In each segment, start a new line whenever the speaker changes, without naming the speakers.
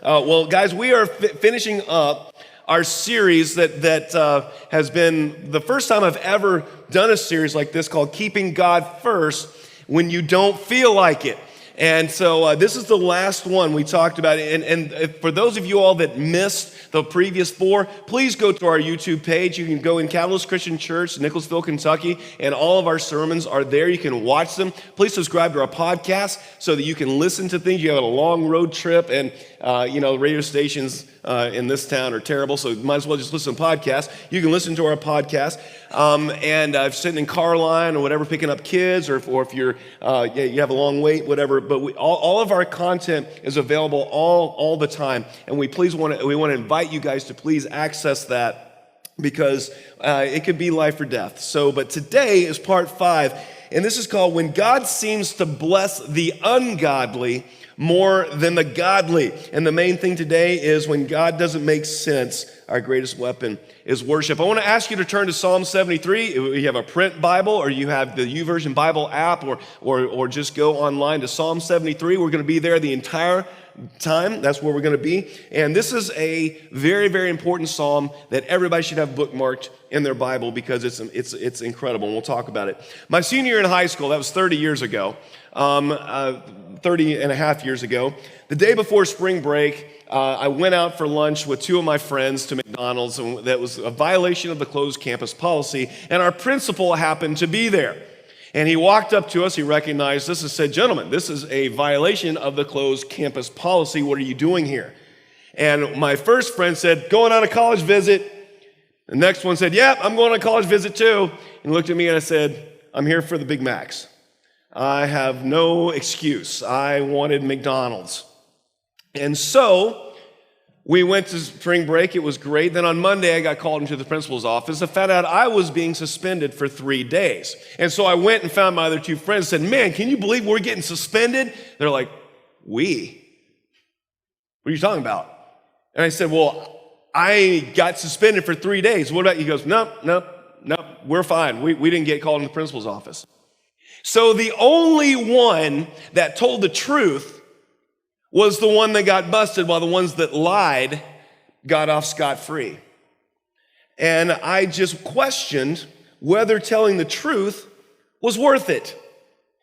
Well, guys, we are finishing up our series that has been the first time I've ever done a series like this called Keeping God First When You Don't Feel Like It. And so this is the last one we talked about. And for those of you all that missed the previous four, please go to our YouTube page. You can go in Catalyst Christian Church, Nicholasville, Kentucky, and all of our sermons are there. You can watch them. Please subscribe to our podcast so that you can listen to things. You have a long road trip, and radio stations in this town are terrible, so you might as well just listen to podcasts. You can listen to our podcast. And sitting in car line or whatever, picking up kids, or if you're you have a long wait, whatever. But all of our content is available all the time, and we want to invite you guys to please access that because it could be life or death. But today is part 5, and this is called "When God Seems to Bless the Ungodly More Than the Godly." And the main thing today is when God doesn't make sense, our greatest weapon is worship. I want to ask you to turn to Psalm 73. If you have a print Bible or you have the YouVersion Bible app or just go online to Psalm 73. We're going to be there the entire time. That's where we're going to be. And this is a very, very important psalm that everybody should have bookmarked in their Bible because it's incredible, and we'll talk about it. My senior year in high school, that was 30 years ago, 30 and a half years ago, the day before spring break, I went out for lunch with 2 of my friends to McDonald's, and that was a violation of the closed campus policy, and our principal happened to be there. And he walked up to us, he recognized us and said, "Gentlemen, this is a violation of the closed campus policy. What are you doing here?" And my first friend said, "Going on a college visit." The next one said, "Yep, I'm going on a college visit too." And looked at me and I said, "I'm here for the Big Macs. I have no excuse. I wanted McDonald's." And so we went to spring break. It was great. Then on Monday, I got called into the principal's office and found out I was being suspended for 3 days. And so I went and found my other 2 friends and said, "Man, can you believe we're getting suspended?" They're like, "We? What are you talking about?" And I said, "Well, I got suspended for 3 days. What about you?" He goes, Nope, we're fine. We didn't get called in the principal's office." So the only one that told the truth was the one that got busted, while the ones that lied got off scot-free. And I just questioned whether telling the truth was worth it.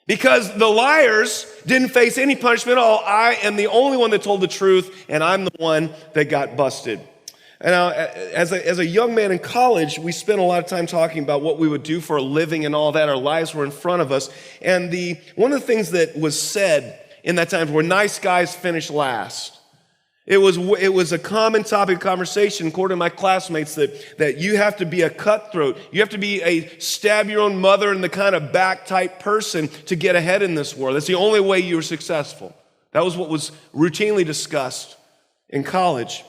Because the liars didn't face any punishment at all. I am the only one that told the truth, and I'm the one that got busted. And now, as a young man in college, we spent a lot of time talking about what we would do for a living and all that. Our lives were in front of us. And one of the things that was said in that time were nice guys finish last. It was a common topic of conversation, according to my classmates, that you have to be a cutthroat. You have to be a stab your own mother in the kind of back type person to get ahead in this world. That's the only way you were successful. That was what was routinely discussed in college.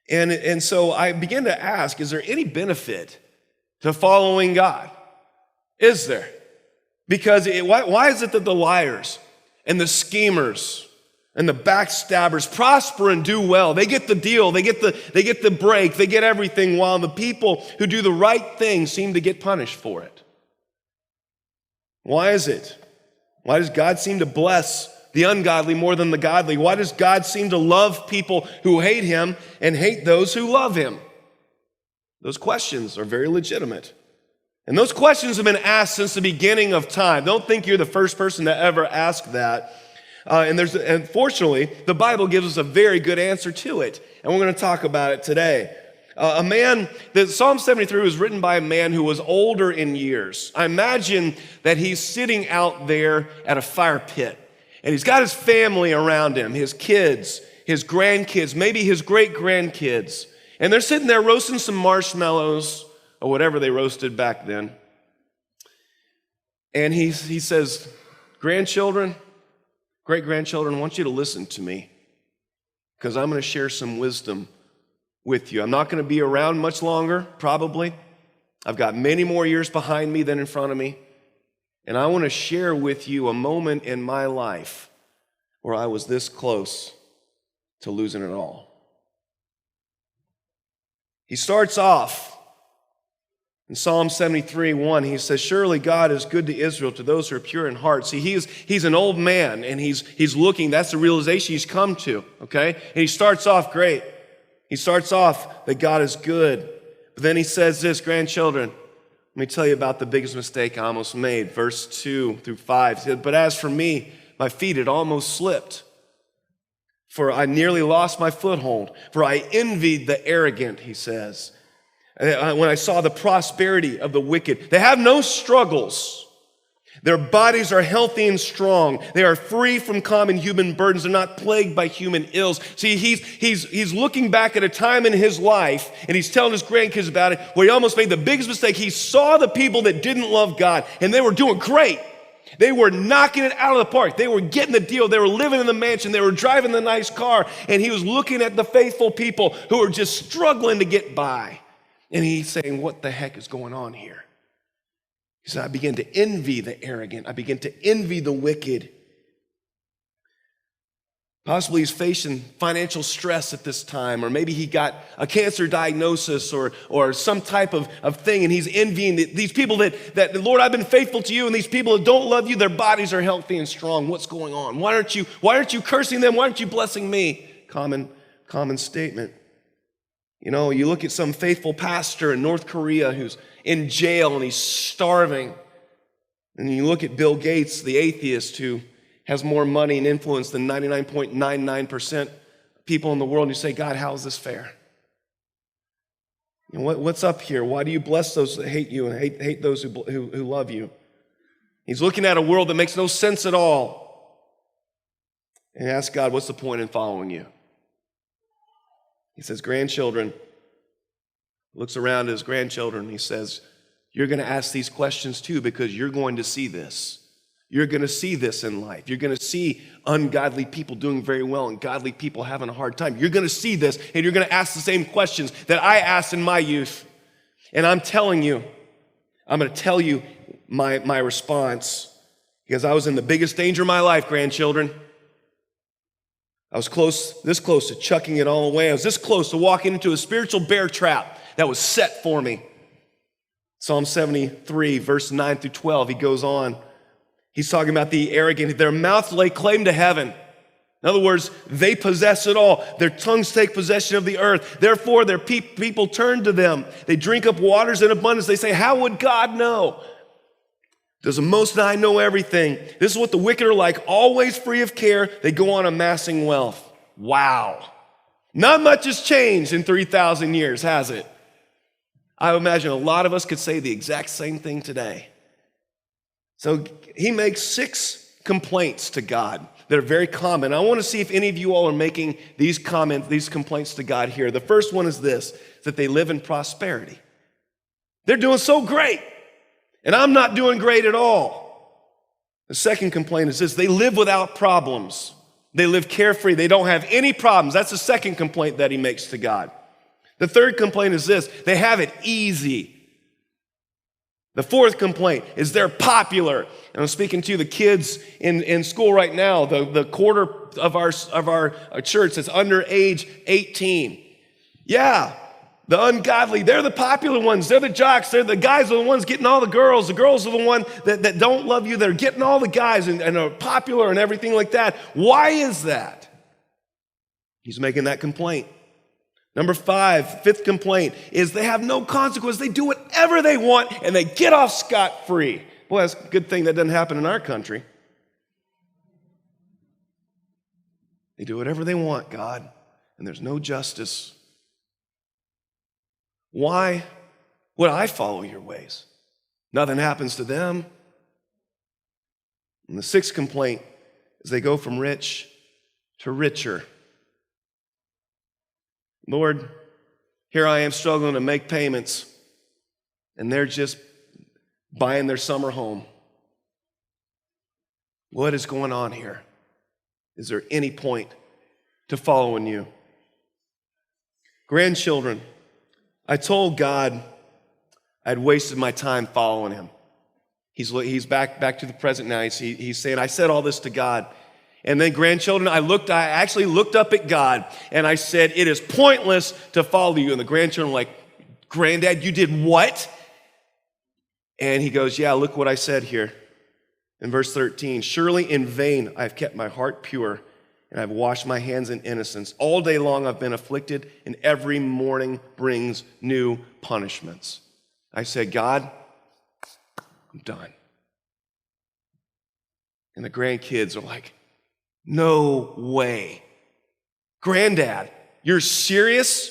And so I began to ask, is there any benefit to following God? Is there? Because why is it that the liars and the schemers and the backstabbers prosper and do well? They get the deal, they get the break, they get everything, while the people who do the right thing seem to get punished for it. Why is it? Why does God seem to bless the ungodly more than the godly? Why does God seem to love people who hate him and hate those who love him? Those questions are very legitimate. And those questions have been asked since the beginning of time. Don't think you're the first person to ever ask that. And fortunately, the Bible gives us a very good answer to it. And we're going to talk about it today. Psalm 73 was written by a man who was older in years. I imagine that he's sitting out there at a fire pit. And he's got his family around him, his kids, his grandkids, maybe his great-grandkids. And they're sitting there roasting some marshmallows or whatever they roasted back then. And he says, "Grandchildren, great-grandchildren, I want you to listen to me because I'm going to share some wisdom with you. I'm not going to be around much longer, probably. I've got many more years behind me than in front of me. And I want to share with you a moment in my life where I was this close to losing it all." He starts off In Psalm 73:1, he says, surely God is good to Israel, to those who are pure in heart. See, he's an old man, and he's looking, that's the realization he's come to, okay? And he starts off great. He starts off that God is good. But then he says this, grandchildren, let me tell you about the biggest mistake I almost made. Verse 2 through 5. He said, but as for me, my feet had almost slipped. For I nearly lost my foothold. For I envied the arrogant, he says. When I saw the prosperity of the wicked. They have no struggles. Their bodies are healthy and strong. They are free from common human burdens. They're not plagued by human ills. See, he's looking back at a time in his life, and he's telling his grandkids about it, where he almost made the biggest mistake. He saw the people that didn't love God, and they were doing great. They were knocking it out of the park. They were getting the deal. They were living in the mansion. They were driving the nice car, and he was looking at the faithful people who were just struggling to get by. And he's saying, what the heck is going on here? He said, I begin to envy the arrogant. I begin to envy the wicked. Possibly he's facing financial stress at this time, or maybe he got a cancer diagnosis or some type of thing, and he's envying these people that, Lord, I've been faithful to you, and these people that don't love you, their bodies are healthy and strong. What's going on? Why aren't you cursing them? Why aren't you blessing me? Common statement. You know, you look at some faithful pastor in North Korea who's in jail and he's starving. And you look at Bill Gates, the atheist who has more money and influence than 99.99% people in the world, and you say, God, how is this fair? You know, what's up here? Why do you bless those that hate you and hate those who love you? He's looking at a world that makes no sense at all. And he asks God, what's the point in following you? He says, grandchildren, looks around at his grandchildren, he says, you're going to ask these questions too, because you're going to see this. You're going to see this in life. You're going to see ungodly people doing very well and godly people having a hard time. You're going to see this, and you're going to ask the same questions that I asked in my youth. And I'm telling you, I'm going to tell you my response, because I was in the biggest danger of my life, grandchildren. I was this close to chucking it all away. I was this close to walking into a spiritual bear trap that was set for me. Psalm 73, verse 9 through 12, he goes on. He's talking about the arrogant. Their mouths lay claim to heaven. In other words, they possess it all. Their tongues take possession of the earth. Therefore, their people turn to them. They drink up waters in abundance. They say, how would God know? Does the Most High know everything? This is what the wicked are like, always free of care. They go on amassing wealth. Wow. Not much has changed in 3,000 years, has it? I imagine a lot of us could say the exact same thing today. So he makes 6 complaints to God that are very common. I want to see if any of you all are making these complaints to God here. The first one is this, that they live in prosperity. They're doing so great, and I'm not doing great at all. The second complaint is this, they live without problems. They live carefree. They don't have any problems. That's the second complaint that he makes to God. The third complaint is this, they have it easy. The fourth complaint is they're popular. And I'm speaking to the kids in school right now, the quarter of our church that's under age 18. Yeah, the ungodly, they're the popular ones. They're the jocks. They're the guys are the ones getting all the girls. The girls are the ones that don't love you. They're getting all the guys and are popular and everything like that. Why is that? He's making that complaint. Number 5, fifth complaint, is they have no consequence. They do whatever they want, and they get off scot-free. Boy, that's a good thing that doesn't happen in our country. They do whatever they want, God, and there's no justice. Why would I follow your ways? Nothing happens to them. And the 6th complaint is they go from rich to richer. Lord, here I am struggling to make payments, and they're just buying their summer home. What is going on here? Is there any point to following you? Grandchildren, I told God I'd wasted my time following him. He's back to the present now. He's saying, I said all this to God. And then grandchildren, I actually looked up at God and I said, it is pointless to follow you. And the grandchildren were like, Granddad, you did what? And he goes, yeah, look what I said here. In verse 13, surely in vain I've kept my heart pure, and I've washed my hands in innocence. All day long I've been afflicted, and every morning brings new punishments. I said, God, I'm done. And the grandkids are like, no way. Granddad, you're serious?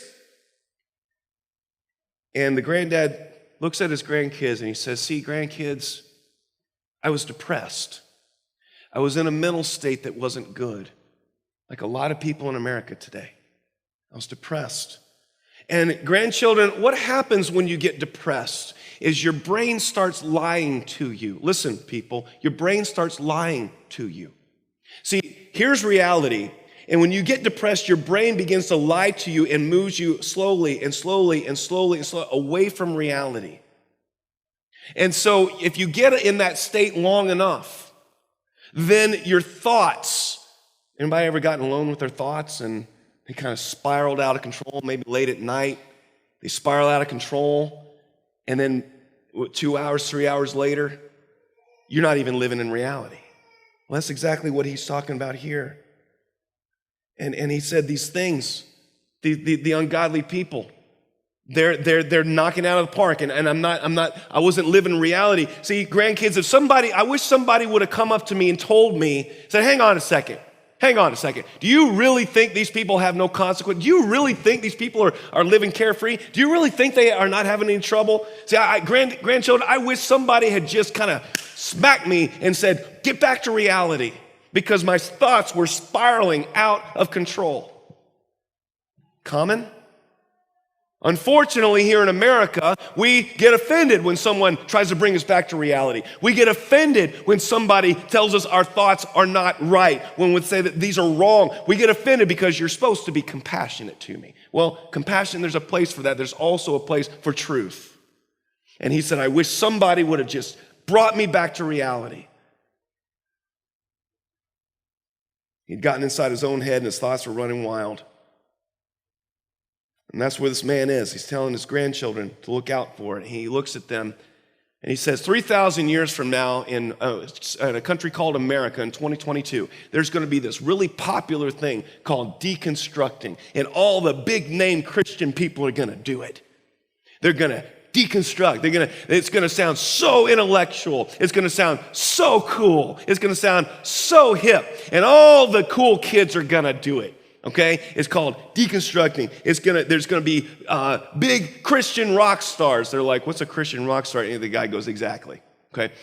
And the granddad looks at his grandkids and he says, see, grandkids, I was depressed. I was in a mental state that wasn't good, like a lot of people in America today. I was depressed. And grandchildren, what happens when you get depressed is your brain starts lying to you. Listen, people, your brain starts lying to you. See, here's reality. And when you get depressed, your brain begins to lie to you and moves you slowly and slowly and slowly and slowly away from reality. And so if you get in that state long enough, then your thoughts, anybody ever gotten alone with their thoughts and they kind of spiraled out of control, maybe late at night, they spiral out of control, and then 2 hours, 3 hours later, you're not even living in reality. Well, that's exactly what he's talking about here. And he said these things, the ungodly people, they're knocking out of the park, and I wasn't living reality. See, grandkids, I wish somebody would have come up to me and told me, said, hang on a second. Do you really think these people have no consequence? Do you really think these people are living carefree? Do you really think they are not having any trouble? See, grandchildren, I wish somebody had just kind of smacked me and said, get back to reality, because my thoughts were spiraling out of control. Common? Unfortunately, here in America, we get offended when someone tries to bring us back to reality. We get offended when somebody tells us our thoughts are not right, when we say that these are wrong. We get offended because you're supposed to be compassionate to me. Well, compassion, there's a place for that. There's also a place for truth. And he said, I wish somebody would have just brought me back to reality. He'd gotten inside his own head and his thoughts were running wild. And that's where this man is. He's telling his grandchildren to look out for it. He looks at them and he says, 3,000 years from now in a country called America in 2022, there's going to be this really popular thing called deconstructing. And all the big name Christian people are going to do it. They're going to deconstruct. It's going to sound so intellectual. It's going to sound so cool. It's going to sound so hip. And all the cool kids are going to do it. Okay, it's called deconstructing. There's gonna be big Christian rock stars. They're like, what's a Christian rock star? And the guy goes, exactly. Okay,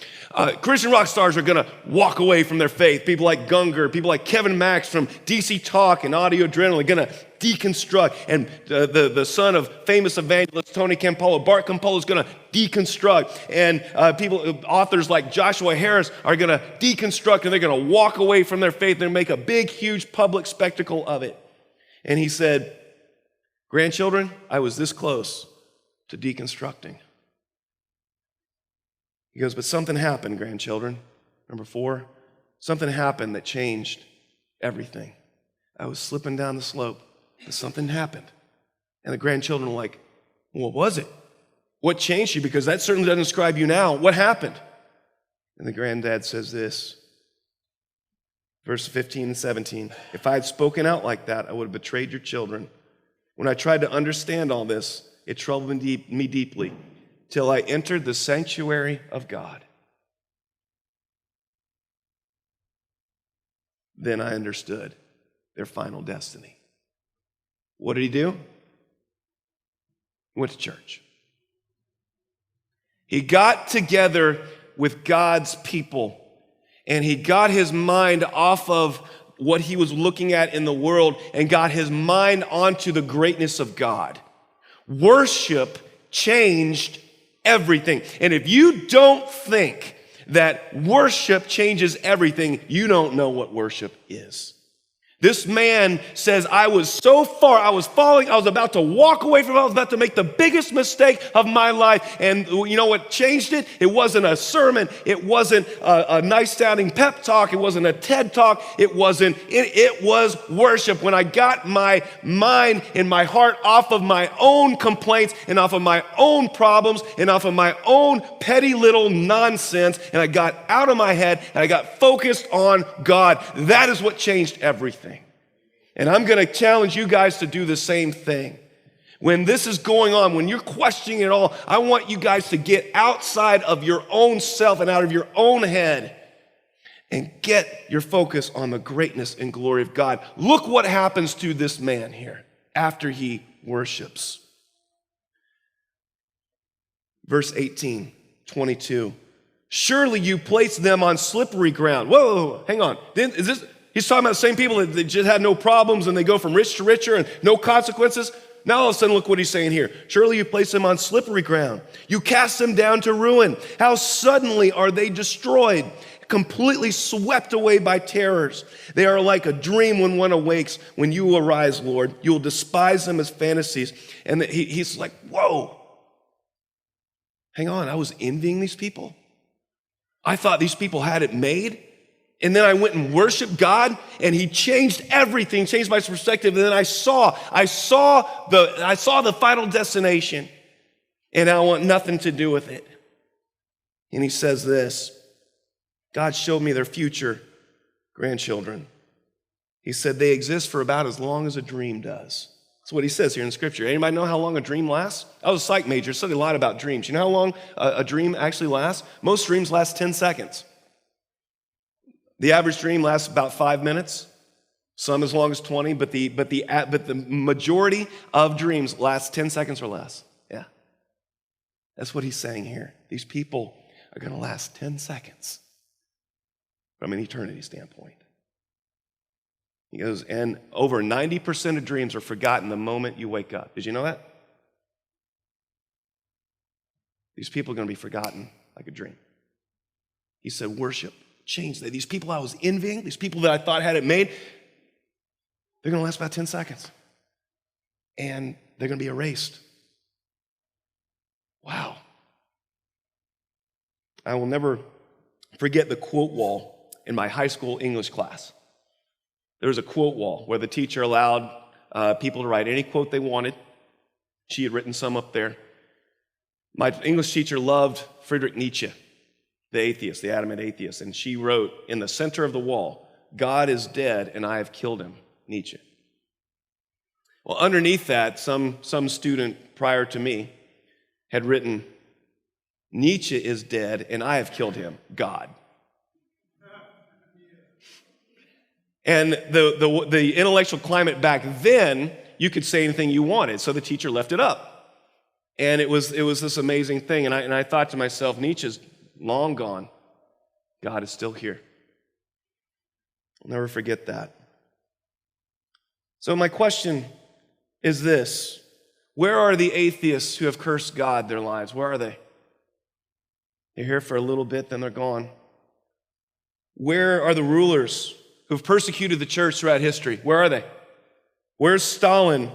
Christian rock stars are gonna walk away from their faith. People like Gungor, people like Kevin Max from DC Talk and Audio Adrenaline are gonna deconstruct. And the son of famous evangelist Tony Campolo, Bart Campolo, is gonna deconstruct. And authors like Joshua Harris are gonna deconstruct, and they're gonna walk away from their faith and make a big, huge public spectacle of it. And he said, grandchildren, I was this close to deconstructing. He goes, but something happened, grandchildren. Number 4, something happened that changed everything. I was slipping down the slope, but something happened. And the grandchildren were like, what was it? What changed you? Because that certainly doesn't describe you now. What happened? And the granddad says this, verse 15 and 17, if I had spoken out like that, I would have betrayed your children. When I tried to understand all this, it troubled me deeply, till I entered the sanctuary of God. Then I understood their final destiny. What did he do? He went to church. He got together with God's people, and he got his mind off of what he was looking at in the world and got his mind onto the greatness of God. Worship changed everything. And if you don't think that worship changes everything, you don't know what worship is. This man says, I was so far, I was falling, I was about to walk away from it, I was about to make the biggest mistake of my life. And you know what changed it? It wasn't a sermon, it wasn't a nice sounding pep talk, it wasn't a TED talk, it was worship. When I got my mind and my heart off of my own complaints and off of my own problems and off of my own petty little nonsense, and I got out of my head and I got focused on God, that is what changed everything. And I'm going to challenge you guys to do the same thing. When this is going on, when you're questioning it all, I want you guys to get outside of your own self and out of your own head and get your focus on the greatness and glory of God. Look what happens to this man here after he worships. Verse 18, 22. Surely you place them on slippery ground. Whoa, hang on. He's talking about the same people that just had no problems and they go from rich to richer and no consequences. Now all of a sudden, look what he's saying here. Surely you place them on slippery ground. You cast them down to ruin. How suddenly are they destroyed, completely swept away by terrors. They are like a dream when one awakes. When you arise, Lord, you will despise them as fantasies. And he's like, whoa. Hang on, I was envying these people. I thought these people had it made. And then I went and worshiped God, and he changed everything, changed my perspective. And then I saw the final destination, and I want nothing to do with it. And he says this, God showed me their future grandchildren. He said they exist for about as long as a dream does. That's what he says here in Scripture. Anybody know how long a dream lasts? I was a psych major, studied a lot about dreams. You know how long a dream actually lasts? Most dreams last 10 seconds. The average dream lasts about 5 minutes, some as long as 20, but the majority of dreams last 10 seconds or less. Yeah. That's what he's saying here. These people are going to last 10 seconds from an eternity standpoint. He goes, and over 90% of dreams are forgotten the moment you wake up. Did you know that? These people are going to be forgotten like a dream. He said, worship. Change that. These people I was envying, these people that I thought had it made, they're going to last about 10 seconds. And they're going to be erased. Wow. I will never forget the quote wall in my high school English class. There was a quote wall where the teacher allowed people to write any quote they wanted. She had written some up there. My English teacher loved Friedrich Nietzsche, the atheist, the adamant atheist, and she wrote in the center of the wall, God is dead and I have killed him, Nietzsche. Well, underneath that, some student prior to me had written, Nietzsche is dead and I have killed him, God. And the intellectual climate back then, you could say anything you wanted, so the teacher left it up. And it was this amazing thing, and I thought to myself, Nietzsche's long gone. God is still here. I'll never forget that. So my question is this. Where are the atheists who have cursed God their lives? Where are they? They're here for a little bit, then they're gone. Where are the rulers who have persecuted the church throughout history? Where are they? Where's Stalin?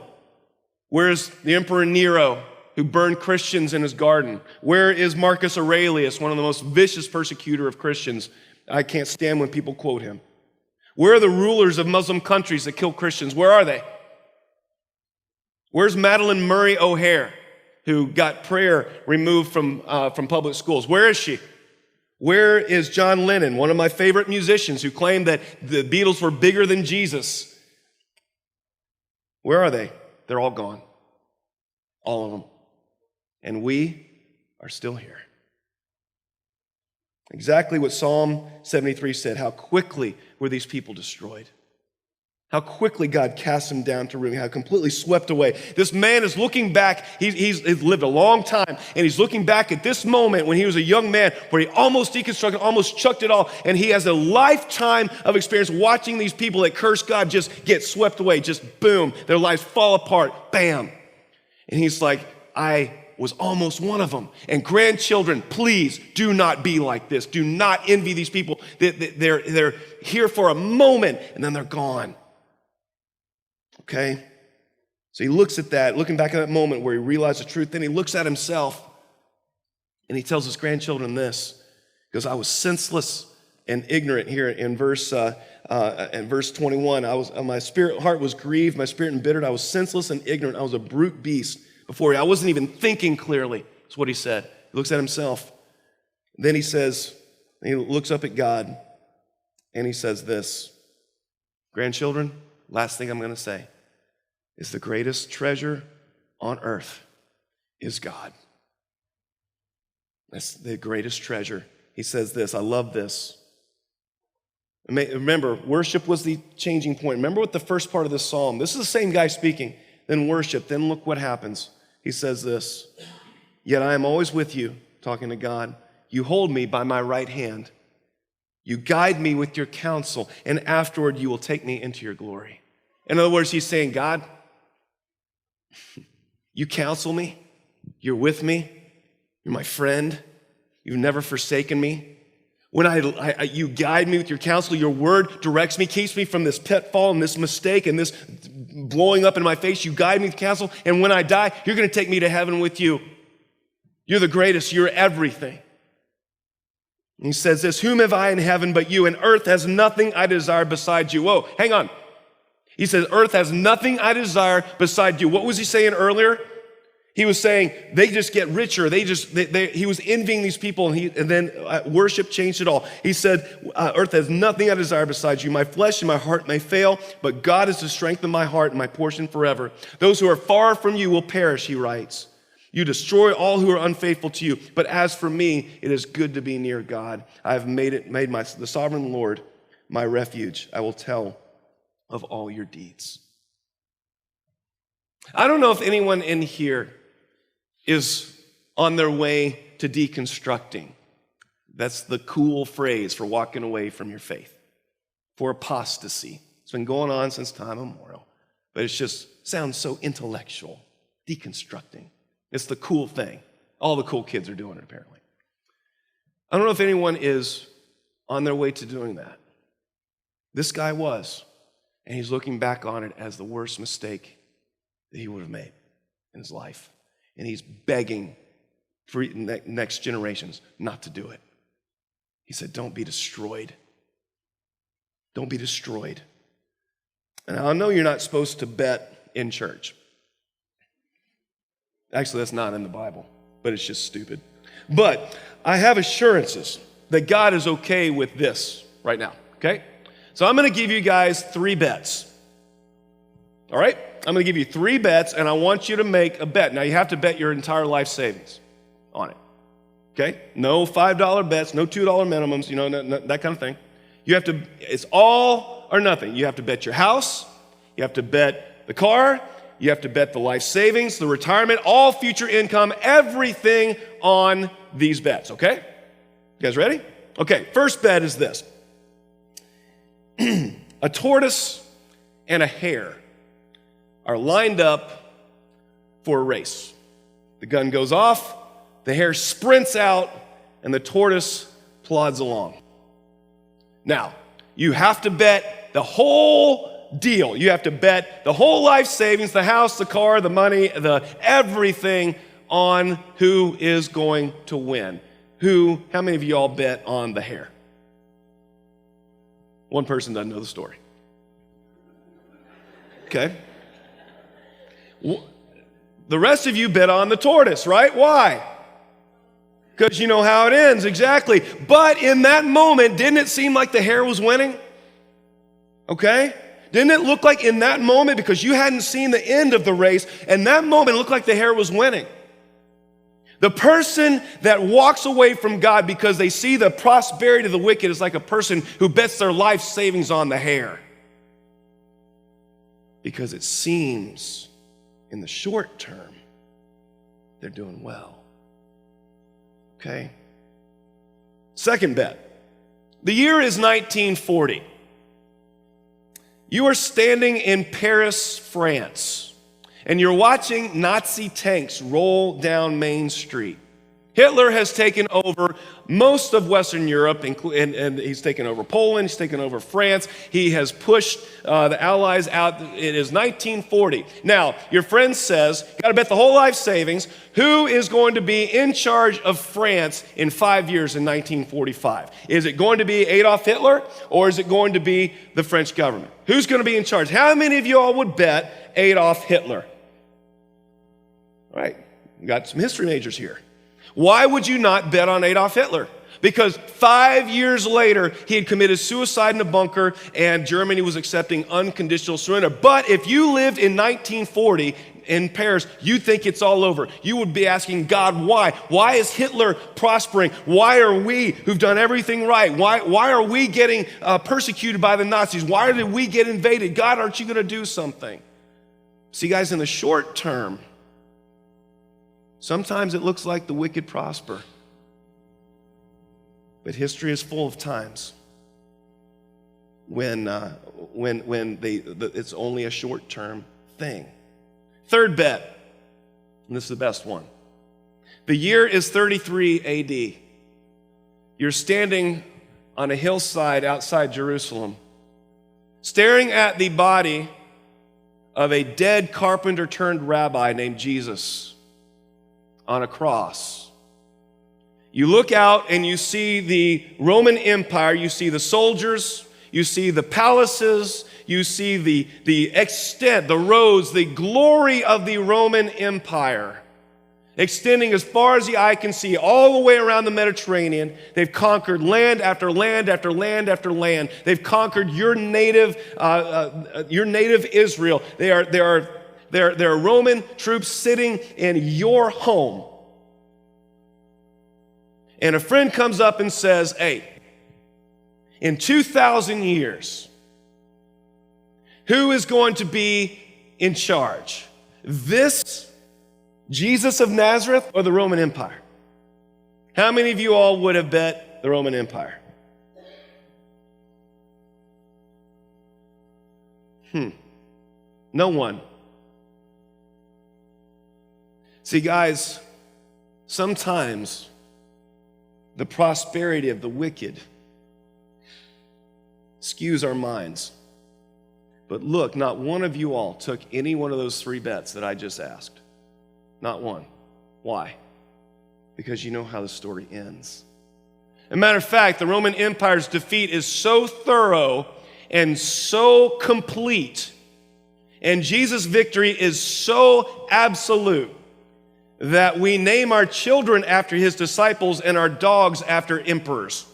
Where's the Emperor Nero, who burned Christians in his garden? Where is Marcus Aurelius, one of the most vicious persecutor of Christians? I can't stand when people quote him. Where are the rulers of Muslim countries that kill Christians? Where are they? Where's Madeleine Murray O'Hair, who got prayer removed from public schools? Where is she? Where is John Lennon, one of my favorite musicians, who claimed that the Beatles were bigger than Jesus? Where are they? They're all gone. All of them. And we are still here. Exactly what Psalm 73 said. How quickly were these people destroyed? How quickly God cast them down to ruin, how completely swept away. This man is looking back. He's lived a long time, and he's looking back at this moment when he was a young man where he almost deconstructed, almost chucked it all, and he has a lifetime of experience watching these people that curse God just get swept away, just boom, their lives fall apart, bam. And he's like, I was almost one of them. And grandchildren, please do not be like this. Do not envy these people. They're here for a moment, and then they're gone. Okay? So he looks at that, looking back at that moment where he realized the truth. Then he looks at himself and he tells his grandchildren this, because I was senseless and ignorant here in verse 21. My heart was grieved, my spirit embittered. I was senseless and ignorant. I was a brute beast before you. I wasn't even thinking clearly. That's what he said. He looks at himself. Then he says, he looks up at God and he says this, grandchildren, last thing I'm going to say is the greatest treasure on earth is God. That's the greatest treasure. He says this, I love this. Remember, worship was the changing point. Remember what the first part of this psalm, this is the same guy speaking, then worship, then look what happens. He says this, yet I am always with you, talking to God. You hold me by my right hand. You guide me with your counsel, and afterward you will take me into your glory. In other words, he's saying, God, you counsel me. You're with me. You're my friend. You've never forsaken me. When you guide me with your counsel, your word directs me, keeps me from this pitfall and this mistake and this blowing up in my face. You guide me with counsel, and when I die, you're going to take me to heaven with you. You're the greatest. You're everything. And he says this, whom have I in heaven but you, and earth has nothing I desire beside you. Whoa, hang on. He says, earth has nothing I desire beside you. What was he saying earlier? He was saying they just get richer. He was envying these people, and then worship changed it all. He said, earth has nothing I desire besides you. My flesh and my heart may fail, but God is the strength of my heart and my portion forever. Those who are far from you will perish, he writes. You destroy all who are unfaithful to you. But as for me, it is good to be near God. I have made the sovereign Lord my refuge. I will tell of all your deeds. I don't know if anyone in here is on their way to deconstructing. That's the cool phrase for walking away from your faith, for apostasy. It's been going on since time immemorial, but it just sounds so intellectual, deconstructing. It's the cool thing. All the cool kids are doing it, apparently. I don't know if anyone is on their way to doing that. This guy was, and he's looking back on it as the worst mistake that he would have made in his life. And he's begging for next generations not to do it. He said, don't be destroyed. Don't be destroyed. And I know you're not supposed to bet in church. Actually, that's not in the Bible, but it's just stupid. But I have assurances that God is okay with this right now, okay? So I'm going to give you guys 3 bets, all right? I'm going to give you 3 bets, and I want you to make a bet. Now, you have to bet your entire life savings on it, okay? No $5 bets, no $2 minimums, no, that kind of thing. You have to, it's all or nothing. You have to bet your house, you have to bet the car, you have to bet the life savings, the retirement, all future income, everything on these bets, okay? You guys ready? Okay, first bet is this. A tortoise and a hare are lined up for a race. The gun goes off, the hare sprints out, and the tortoise plods along. Now, you have to bet the whole deal. You have to bet the whole life savings, the house, the car, the money, everything on who is going to win. How many of you all bet on the hare? One person doesn't know the story. Okay. The rest of you bet on the tortoise, right? Why? Because you know how it ends, exactly. But in that moment, didn't it seem like the hare was winning? Okay? Didn't it look like in that moment, because you hadn't seen the end of the race, and that moment it looked like the hare was winning? The person that walks away from God because they see the prosperity of the wicked is like a person who bets their life savings on the hare. Because it seems in the short term they're doing well. Okay? Second bet. The year is 1940. You are standing in Paris, France, and you're watching Nazi tanks roll down Main Street. Hitler has taken over most of Western Europe, and he's taken over Poland, he's taken over France. He has pushed the Allies out. It is 1940. Now, your friend says, got to bet the whole life savings, who is going to be in charge of France in 5 years in 1945? Is it going to be Adolf Hitler, or is it going to be the French government? Who's going to be in charge? How many of you all would bet Adolf Hitler? All right, we got some history majors here. Why would you not bet on Adolf Hitler? Because 5 years later, he had committed suicide in a bunker and Germany was accepting unconditional surrender. But if you lived in 1940 in Paris, you think it's all over. You would be asking God, why? Why is Hitler prospering? Why are we, who've done everything right, why are we getting persecuted by the Nazis? Why did we get invaded? God, aren't you going to do something? See, guys, in the short term, sometimes it looks like the wicked prosper. But history is full of times when it's only a short-term thing. Third bet, and this is the best one. The year is 33 AD. You're standing on a hillside outside Jerusalem, staring at the body of a dead carpenter-turned-rabbi named Jesus on a cross. You look out and you see the Roman Empire, you see the soldiers, you see the palaces, you see the extent, the roads, the glory of the Roman Empire, extending as far as the eye can see, all the way around the Mediterranean. They've conquered land after land after land after land. They've conquered your native Israel. There are Roman troops sitting in your home. And a friend comes up and says, hey, in 2,000 years, who is going to be in charge? This Jesus of Nazareth or the Roman Empire? How many of you all would have bet the Roman Empire? No one. See, guys, sometimes the prosperity of the wicked skews our minds. But look, not one of you all took any one of those three bets that I just asked. Not one. Why? Because you know how the story ends. As a matter of fact, the Roman Empire's defeat is so thorough and so complete, and Jesus' victory is so absolute, that we name our children after his disciples and our dogs after emperors.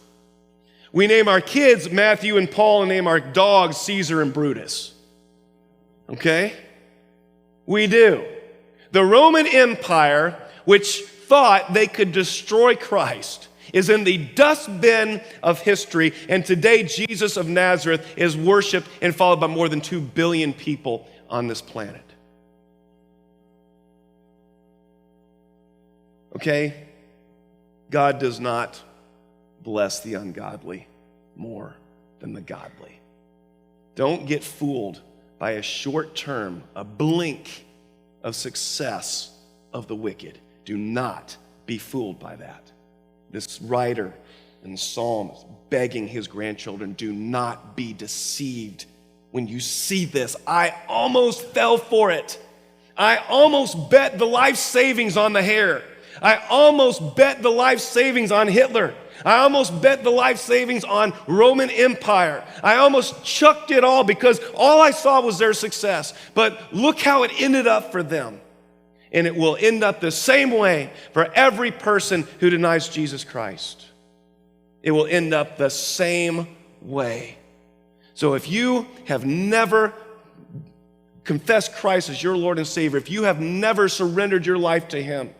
We name our kids Matthew and Paul and name our dogs Caesar and Brutus. Okay? We do. The Roman Empire, which thought they could destroy Christ, is in the dustbin of history, and today Jesus of Nazareth is worshiped and followed by more than 2 billion people on this planet. Okay? God does not bless the ungodly more than the godly. Don't get fooled by a short term, a blink of success of the wicked. Do not be fooled by that. This writer in the Psalm is begging his grandchildren, do not be deceived when you see this. I almost fell for it. I almost bet the life savings on the hair. I almost bet the life savings on Hitler. I almost bet the life savings on Roman Empire. I almost chucked it all because all I saw was their success. But look how it ended up for them. And it will end up the same way for every person who denies Jesus Christ. It will end up the same way. So if you have never confessed Christ as your Lord and Savior, if you have never surrendered your life to him,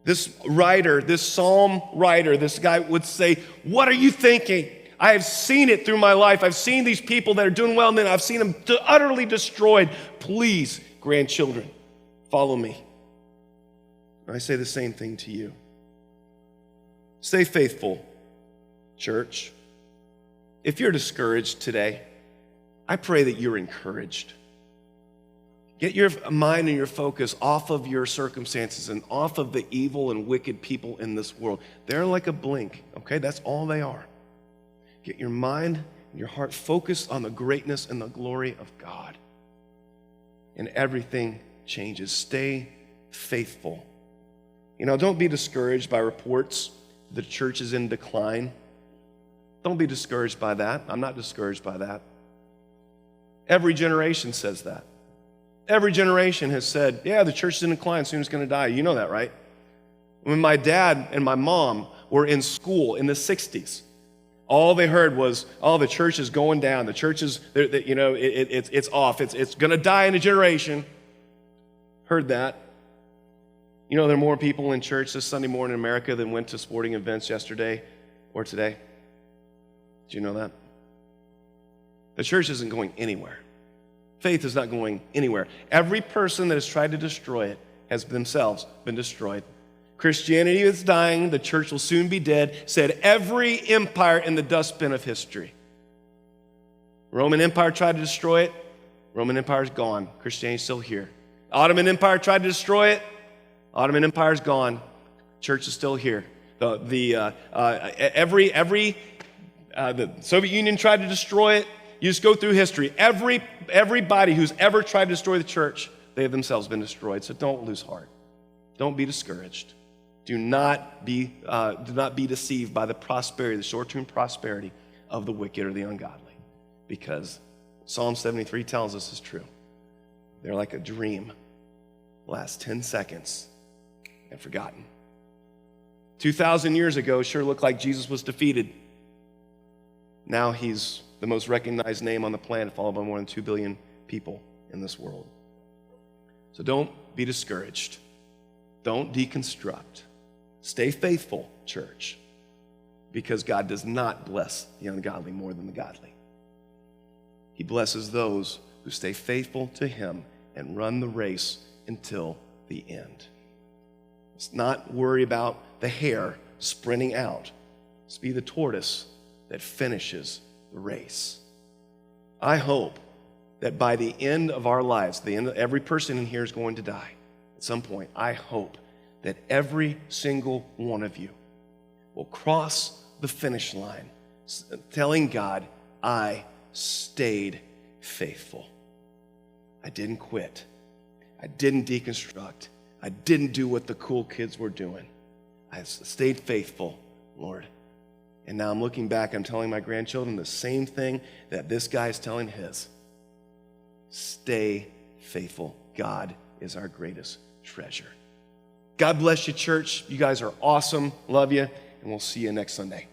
this writer, this psalm writer, this guy would say, what are you thinking? I have seen it through my life. I've seen these people that are doing well, and then I've seen them utterly destroyed. Please, grandchildren, follow me. I say the same thing to you. Stay faithful, church. If you're discouraged today, I pray that you're encouraged. Get your mind and your focus off of your circumstances and off of the evil and wicked people in this world. They're like a blink, okay? That's all they are. Get your mind and your heart focused on the greatness and the glory of God. And everything changes. Stay faithful. Don't be discouraged by reports the church is in decline. Don't be discouraged by that. I'm not discouraged by that. Every generation says that. Every generation has said, yeah, the church is in decline, soon it's going to die. You know that, right? When my dad and my mom were in school in the 60s, all they heard was, oh, the church is going down. The church is, it's off. It's going to die in a generation. Heard that. There are more people in church this Sunday morning in America than went to sporting events yesterday or today. Did you know that? The church isn't going anywhere. Faith is not going anywhere. Every person that has tried to destroy it has themselves been destroyed. Christianity is dying. The church will soon be dead. Said every empire in the dustbin of history. Roman Empire tried to destroy it. Roman Empire is gone. Christianity is still here. Ottoman Empire tried to destroy it. Ottoman Empire is gone. Church is still here. The Soviet Union tried to destroy it. You just go through history. Everybody who's ever tried to destroy the church, they have themselves been destroyed. So don't lose heart. Don't be discouraged. Do not be deceived by the prosperity, the short-term prosperity of the wicked or the ungodly, because Psalm 73 tells us is true. They're like a dream, lasts 10 seconds and forgotten. 2,000 years ago, sure looked like Jesus was defeated. Now he's the most recognized name on the planet, followed by more than 2 billion people in this world. So don't be discouraged. Don't deconstruct. Stay faithful, church, because God does not bless the ungodly more than the godly. He blesses those who stay faithful to him and run the race until the end. Let's not worry about the hare sprinting out. Let's be the tortoise that finishes the race. I hope that by the end of our lives, every person in here is going to die at some point. I hope that every single one of you will cross the finish line telling God, I stayed faithful. I didn't quit. I didn't deconstruct. I didn't do what the cool kids were doing. I stayed faithful, Lord. And now I'm looking back, I'm telling my grandchildren the same thing that this guy is telling his. Stay faithful. God is our greatest treasure. God bless you, church. You guys are awesome. Love you. And we'll see you next Sunday.